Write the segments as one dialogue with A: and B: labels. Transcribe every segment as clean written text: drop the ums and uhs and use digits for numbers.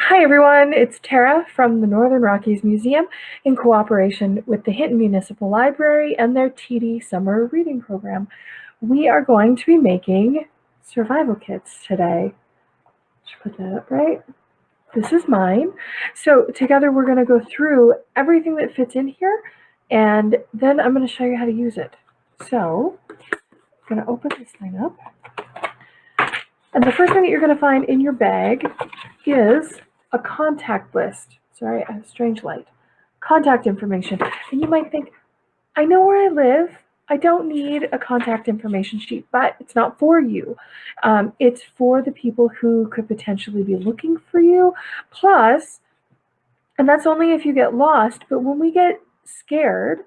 A: Hi everyone, it's Tara from the Northern Rockies Museum in cooperation with the Hinton Municipal Library and their TD Summer Reading Program. We are going to be making survival kits today. Should put that up right. This is mine. So together we're going to go through everything that fits in here, and then I'm going to show you how to use it. So I'm going to open this thing up. And the first thing that you're going to find in your bag is a contact list. Sorry, I have strange light. Contact information. And you might think, I know where I live. I don't need a contact information sheet, but it's not for you. It's for the people who could potentially be looking for you. Plus, and that's only if you get lost, but when we get scared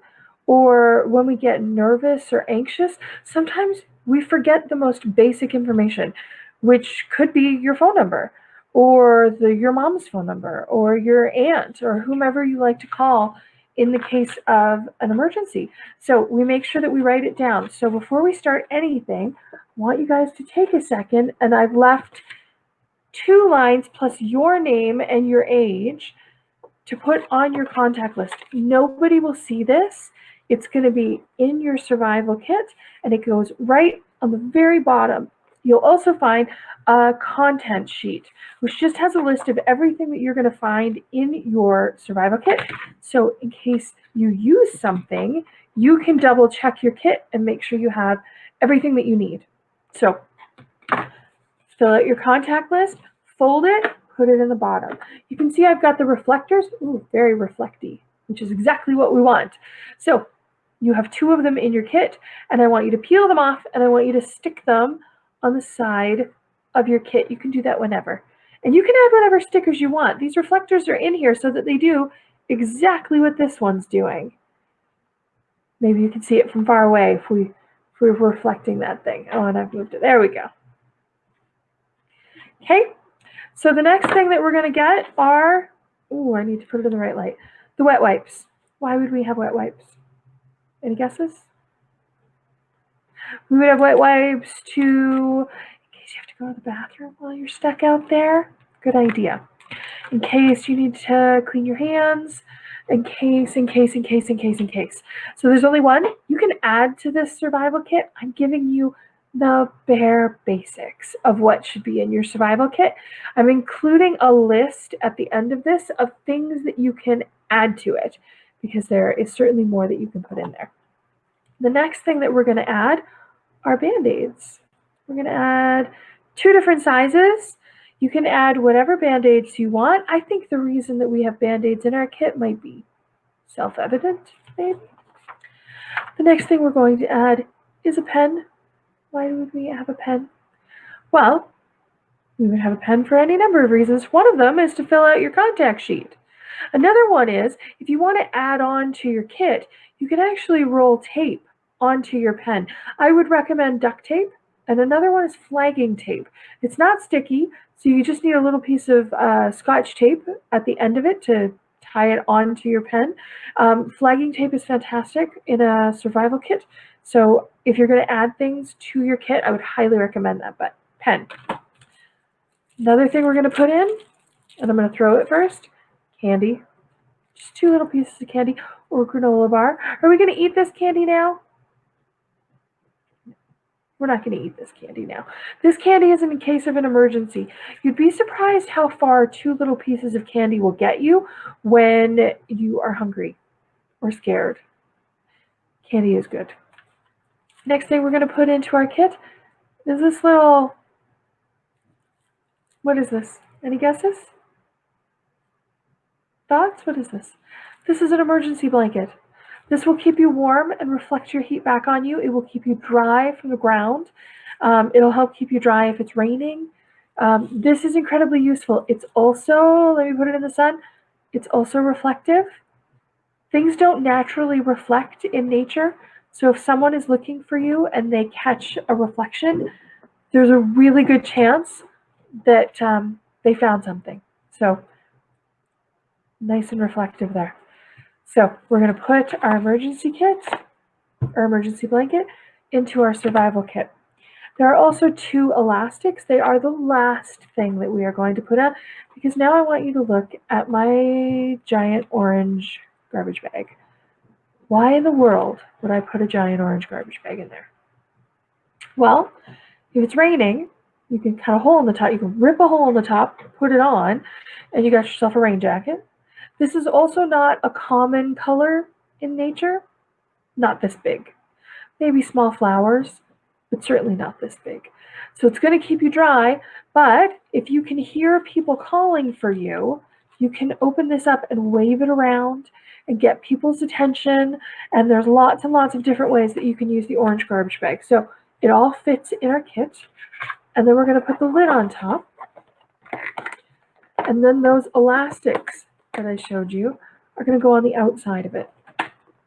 A: or when we get nervous or anxious, sometimes we forget the most basic information, which could be your phone number or your mom's phone number or your aunt or whomever you like to call in the case of an emergency. So we make sure that we write it down. So before we start anything, I want you guys to take a second, and I've left 2 lines plus your name and your age to put on your contact list. Nobody will see this. It's going to be in your survival kit, and it goes right on the very bottom. You'll also find a content sheet, which just has a list of everything that you're going to find in your survival kit. So in case you use something, you can double check your kit and make sure you have everything that you need. So fill out your contact list, fold it, put it in the bottom. You can see I've got the reflectors. Ooh, very reflecty, which is exactly what we want. So you have 2 of them in your kit, and I want you to peel them off, and I want you to stick them on the side of your kit. You can do that whenever. And you can add whatever stickers you want. These reflectors are in here so that they do exactly what this one's doing. Maybe you can see it from far away if we're reflecting that thing. Oh, and I've moved it. There we go. Okay. So the next thing that we're going to get are, I need to put it in the right light, the wet wipes. Why would we have wet wipes? Any guesses? We would have wet wipes in case you have to go to the bathroom while you're stuck out there. Good idea. In case you need to clean your hands, in case. So there's only one. You can add to this survival kit. I'm giving you the bare basics of what should be in your survival kit. I'm including a list at the end of this of things that you can add to it, because there is certainly more that you can put in there. The next thing that we're going to add are Band-Aids. We're going to add 2 different sizes. You can add whatever Band-Aids you want. I think the reason that we have Band-Aids in our kit might be self-evident, maybe. The next thing we're going to add is a pen. Why would we have a pen? Well, we would have a pen for any number of reasons. One of them is to fill out your contact sheet. Another one is, if you want to add on to your kit, you can actually roll tape onto your pen. I would recommend duct tape, and another one is flagging tape. It's not sticky, so you just need a little piece of Scotch tape at the end of it to tie it onto your pen. Flagging tape is fantastic in a survival kit, so if you're going to add things to your kit, I would highly recommend that. But pen. Another thing we're going to put in, and I'm going to throw it first, candy. Just 2 little pieces of candy or granola bar. Are we going to eat this candy now? We're not going to eat this candy now. This candy is in case of an emergency. You'd be surprised how far 2 little pieces of candy will get you when you are hungry or scared. Candy is good. Next thing we're going to put into our kit is this little, what is this? Any guesses? Thoughts? What is this? This is an emergency blanket. This will keep you warm and reflect your heat back on you. It will keep you dry from the ground. It'll help keep you dry if it's raining. This is incredibly useful. It's also, let me put it in the sun, it's also reflective. Things don't naturally reflect in nature. So if someone is looking for you and they catch a reflection, there's a really good chance that they found something. So nice and reflective there. So we're going to put our emergency kit, or emergency blanket, into our survival kit. There are also 2 elastics. They are the last thing that we are going to put on, because now I want you to look at my giant orange garbage bag. Why in the world would I put a giant orange garbage bag in there? Well, if it's raining, you can cut a hole in the top, you can rip a hole in the top, put it on, and you got yourself a rain jacket. This is also not a common color in nature, not this big. Maybe small flowers, but certainly not this big. So it's going to keep you dry, but if you can hear people calling for you, you can open this up and wave it around and get people's attention. And there's lots and lots of different ways that you can use the orange garbage bag. So it all fits in our kit. And then we're going to put the lid on top. And then those elastics that I showed you are going to go on the outside of it.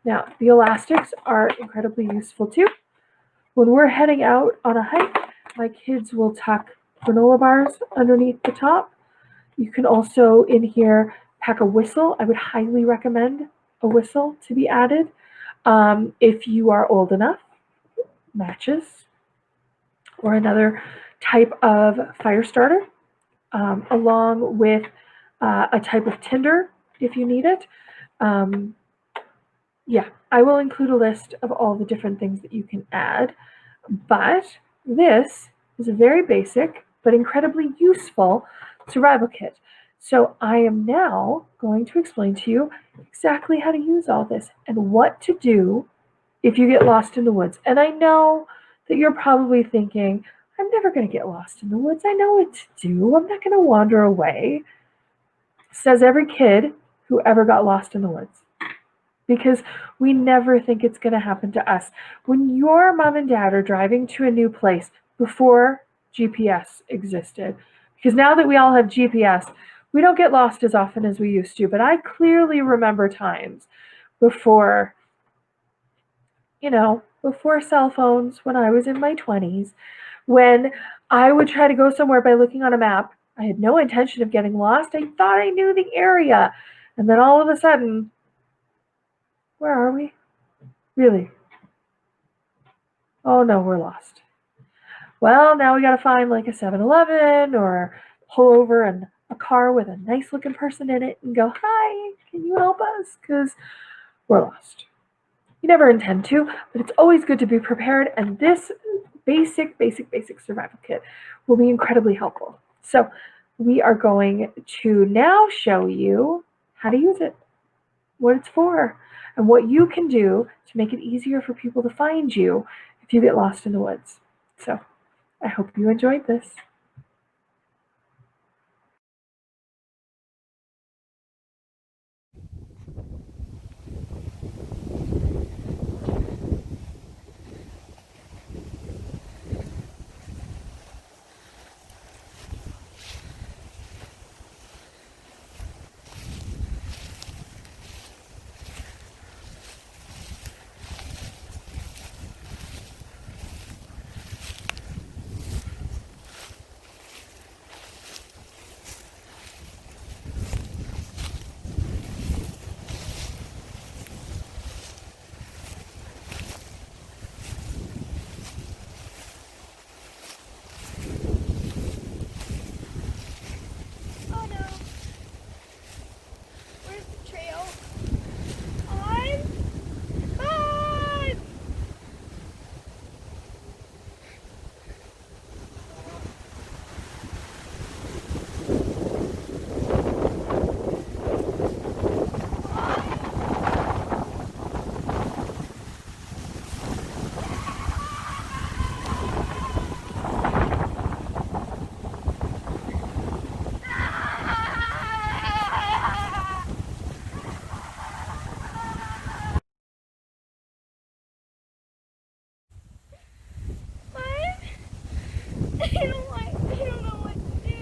A: Now, the elastics are incredibly useful too. When we're heading out on a hike, my kids will tuck granola bars underneath the top. You can also in here pack a whistle. I would highly recommend a whistle to be added. If you are old enough, matches, or another type of fire starter, along with a type of tinder if you need it. Yeah, I will include a list of all the different things that you can add, but this is a very basic but incredibly useful survival kit. So I am now going to explain to you exactly how to use all this and what to do if you get lost in the woods. And I know that you're probably thinking, I'm never going to get lost in the woods. I know what to do. I'm not going to wander away. Says every kid who ever got lost in the woods. Because we never think it's going to happen to us. When your mom and dad are driving to a new place before GPS existed, because now that we all have GPS, we don't get lost as often as we used to, but I clearly remember times before, before cell phones, when I was in my 20s, when I would try to go somewhere by looking on a map. I had no intention of getting lost. I thought I knew the area. And then all of a sudden, where are we? Really? Oh no, we're lost. Well, now we gotta find like a 7-Eleven or pull over in a car with a nice looking person in it and go, hi, can you help us? Because we're lost. You never intend to, but it's always good to be prepared, and this basic survival kit will be incredibly helpful. So we are going to now show you how to use it, what it's for, and what you can do to make it easier for people to find you if you get lost in the woods. So I hope you enjoyed this.
B: Oh no. Where's the trail? On! On! I don't know what to do.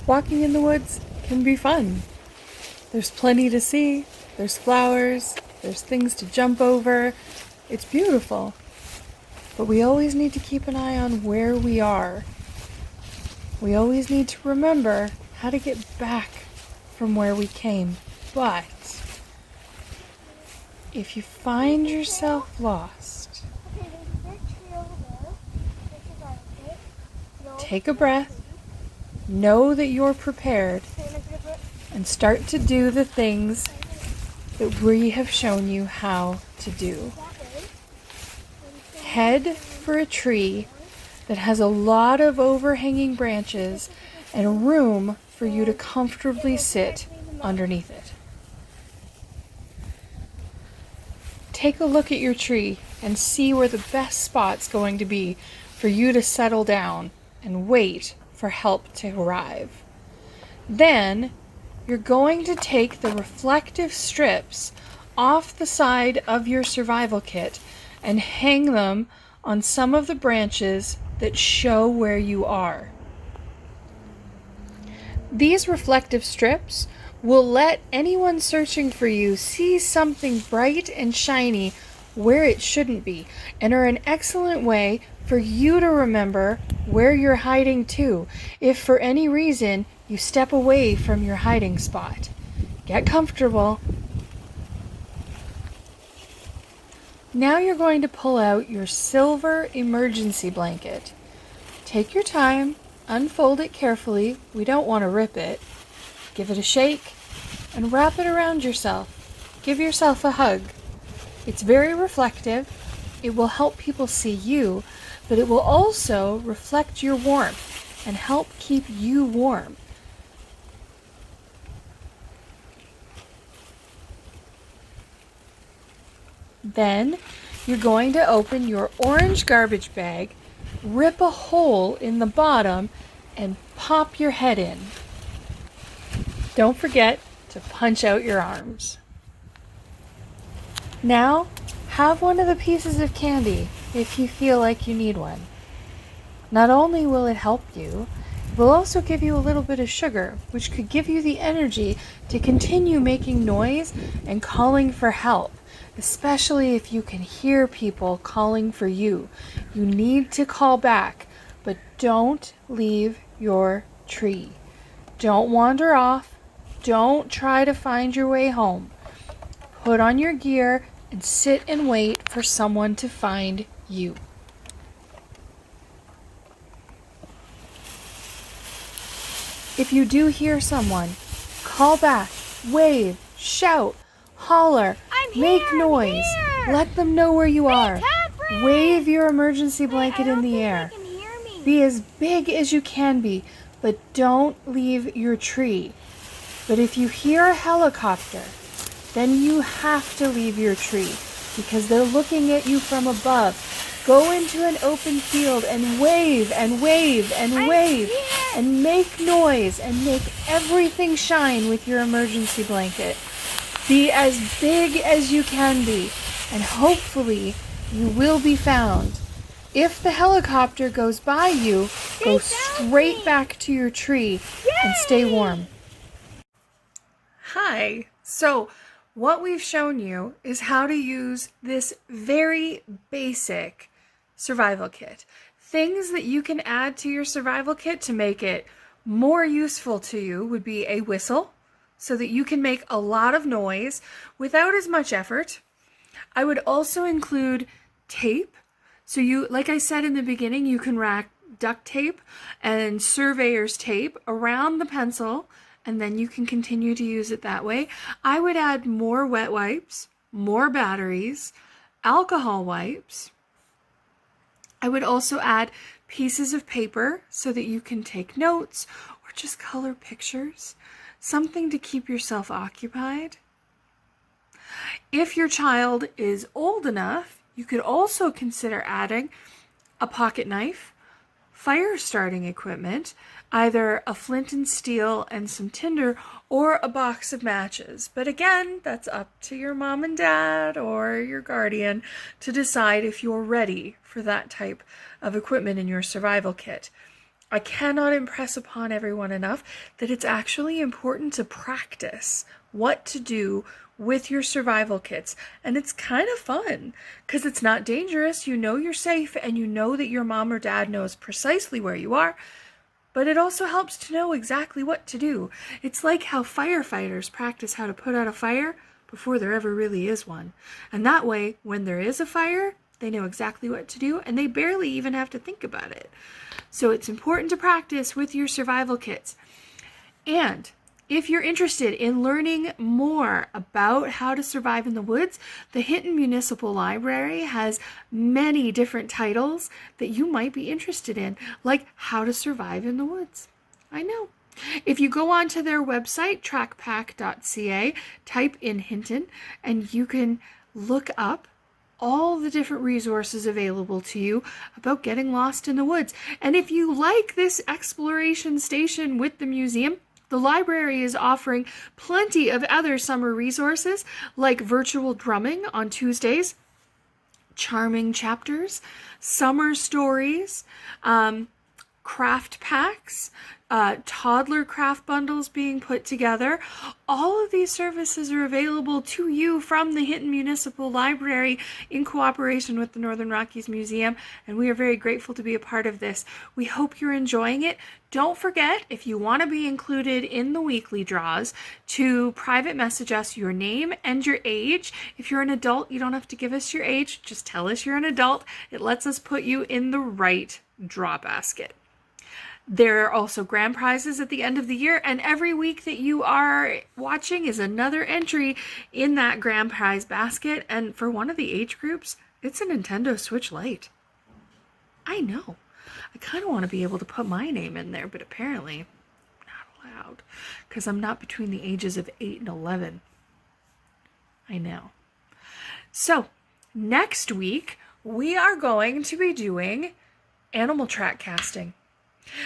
A: Walking in the woods can be fun. There's plenty to see, There's flowers, there's things to jump over. It's beautiful. But we always need to keep an eye on where we are. We always need to remember how to get back from where we came. But if you find yourself lost, take a breath, know that you're prepared, and start to do the things that we have shown you how to do. Head for a tree that has a lot of overhanging branches and room for you to comfortably sit underneath it. Take a look at your tree and see where the best spot's going to be for you to settle down and wait for help to arrive. Then you're going to take the reflective strips off the side of your survival kit and hang them on some of the branches that show where you are. These reflective strips will let anyone searching for you see something bright and shiny where it shouldn't be, and are an excellent way for you to remember where you're hiding to if for any reason you step away from your hiding spot. Get comfortable. Now you're going to pull out your silver emergency blanket. Take your time, unfold it carefully, we don't want to rip it. Give it a shake and wrap it around yourself. Give yourself a hug. It's very reflective. It will help people see you, but it will also reflect your warmth and help keep you warm. Then you're going to open your orange garbage bag, rip a hole in the bottom, and pop your head in. Don't forget to punch out your arms. Now, have one of the pieces of candy if you feel like you need one. Not only will it help you, it will also give you a little bit of sugar, which could give you the energy to continue making noise and calling for help, especially if you can hear people calling for you. You need to call back, but don't leave your tree. Don't wander off. Don't try to find your way home. Put on your gear and sit and wait for someone to find you. If you do hear someone, call back, wave, shout, holler, make noise. Let them know where you are. Wave your emergency blanket in the air. Be as big as you can be, but don't leave your tree. But if you hear a helicopter, then you have to leave your tree because they're looking at you from above. Go into an open field and wave and wave and wave and make noise and make everything shine with your emergency blanket. Be as big as you can be, and hopefully you will be found. If the helicopter goes by you, go straight back to your tree and stay warm. Hi. So what we've shown you is how to use this very basic survival kit. Things that you can add to your survival kit to make it more useful to you would be a whistle, so that you can make a lot of noise without as much effort. I would also include tape. So you, like I said in the beginning, you can rack duct tape and surveyor's tape around the pencil, and then you can continue to use it that way. I would add more wet wipes, more batteries, alcohol wipes. I would also add pieces of paper so that you can take notes or just color pictures. Something to keep yourself occupied. If your child is old enough, you could also consider adding a pocket knife, fire starting equipment, either a flint and steel and some tinder, or a box of matches. But again, that's up to your mom and dad or your guardian to decide if you're ready for that type of equipment in your survival kit. I cannot impress upon everyone enough that it's actually important to practice what to do with your survival kits. And it's kind of fun because it's not dangerous. You know you're safe and you know that your mom or dad knows precisely where you are. But it also helps to know exactly what to do. It's like how firefighters practice how to put out a fire before there ever really is one. And that way, when there is a fire, they know exactly what to do and they barely even have to think about it. So it's important to practice with your survival kits. And if you're interested in learning more about how to survive in the woods, the Hinton Municipal Library has many different titles that you might be interested in, like How to Survive in the Woods. I know. If you go onto their website, trackpack.ca, type in Hinton, and you can look up all the different resources available to you about getting lost in the woods. And if you like this exploration station with the museum, the library is offering plenty of other summer resources like virtual drumming on Tuesdays, charming chapters, summer stories, craft packs, toddler craft bundles being put together. All of these services are available to you from the Hinton Municipal Library in cooperation with the Northern Rockies Museum, and we are very grateful to be a part of this. We hope you're enjoying it. Don't forget, if you want to be included in the weekly draws, to private message us your name and your age. If you're an adult, you don't have to give us your age. Just tell us you're an adult. It lets us put you in the right draw basket. There are also grand prizes at the end of the year, and every week that you are watching is another entry in that grand prize basket. And for one of the age groups, it's a Nintendo Switch Lite. I know. I kind of want to be able to put my name in there, but apparently not allowed because I'm not between the ages of 8 and 11. I know. So next week, we are going to be doing animal track casting.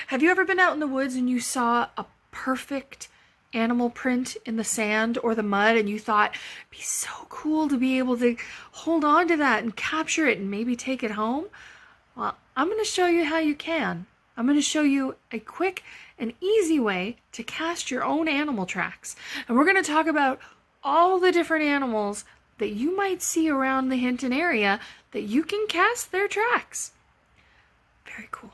A: Have you ever been out in the woods and you saw a perfect animal print in the sand or the mud and you thought it'd be so cool to be able to hold on to that and capture it and maybe take it home? Well, I'm going to show you how you can. I'm going to show you a quick and easy way to cast your own animal tracks. And we're going to talk about all the different animals that you might see around the Hinton area that you can cast their tracks. Very cool.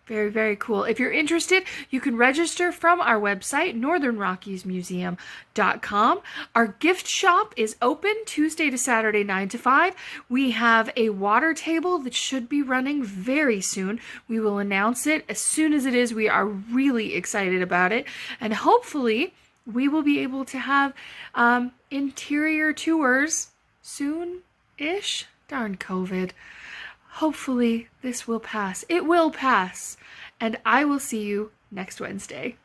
A: Very, very cool. If you're interested, you can register from our website, northernrockiesmuseum.com. Our gift shop is open Tuesday to Saturday, 9 to 5. We have a water table that should be running very soon. We will announce it as soon as it is. We are really excited about it. And hopefully, we will be able to have interior tours soon-ish. Darn COVID. Hopefully this will pass. It will pass. And I will see you next Wednesday.